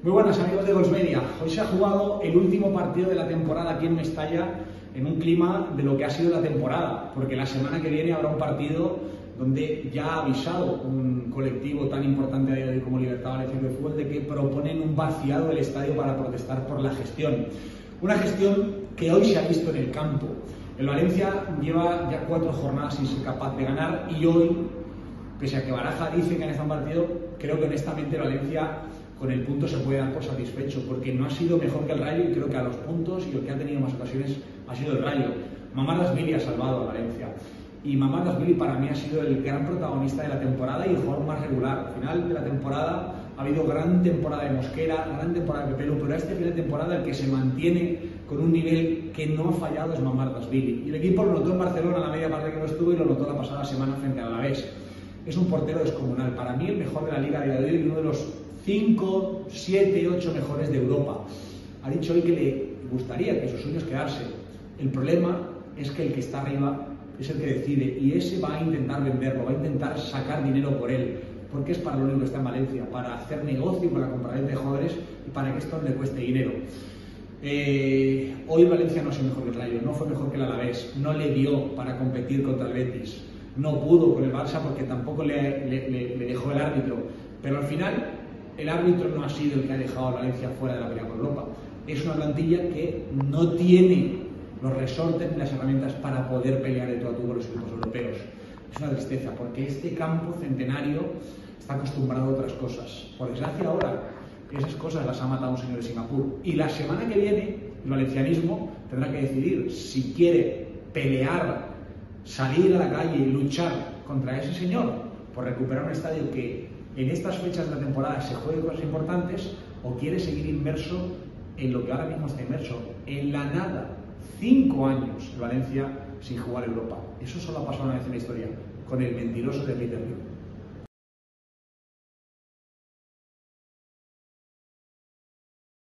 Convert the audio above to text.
Muy buenas amigos de Golsmedia. Hoy se ha jugado el último partido de la temporada aquí en Mestalla en un clima de lo que ha sido la temporada, porque la semana que viene habrá un partido donde ya ha avisado un colectivo tan importante a día de hoy como Libertad Valenciana de Fútbol de que proponen un vaciado del estadio para protestar por la gestión. Una gestión que hoy se ha visto en el campo. El Valencia lleva ya 4 jornadas sin ser capaz de ganar y hoy, pese a que Baraja dice que han estado un partido, creo que honestamente el Valencia con el punto se puede dar por satisfecho, porque no ha sido mejor que el Rayo y creo que a los puntos y el que ha tenido más ocasiones ha sido el Rayo. Mamadashvili ha salvado a Valencia y Mamadashvili para mí ha sido el gran protagonista de la temporada y el jugador más regular. Al final de la temporada ha habido gran temporada de Mosquera, gran temporada de Pepelu, pero este final de temporada el que se mantiene con un nivel que no ha fallado es Mamadashvili. Y el equipo lo notó en Barcelona la media parte que no estuvo y lo notó la pasada semana frente al Alavés. Es un portero descomunal, para mí el mejor de la Liga de hoy y uno de los 5, 7, 8 mejores de Europa. Ha dicho hoy que le gustaría que su sueño es quedarse. El problema es que el que está arriba es el que decide y ese va a intentar venderlo, va a intentar sacar dinero por él, porque es para lo único que está en Valencia, para hacer negocio con la compraventa de jugadores y para que esto no le cueste dinero. Hoy Valencia no es mejor que el Rayo, no fue mejor que el Alavés, no le dio para competir contra el Betis, no pudo con el Barça porque tampoco le dejó el árbitro, pero al final el árbitro no ha sido el que ha dejado a Valencia fuera de la pelea por Europa. Es una plantilla que no tiene los resortes ni las herramientas para poder pelear de tú a tú con los equipos europeos. Es una tristeza, porque este campo centenario está acostumbrado a otras cosas. Por desgracia ahora, esas cosas las ha matado un señor de Singapur. Y la semana que viene, el valencianismo tendrá que decidir si quiere pelear, salir a la calle y luchar contra ese señor por recuperar un estadio que en estas fechas de la temporada se juegue cosas importantes, o quiere seguir inmerso en lo que ahora mismo está inmerso, en la nada. 5 años el Valencia sin jugar Europa. Eso solo ha pasado una vez en la historia, con el mentiroso de Peter Lim.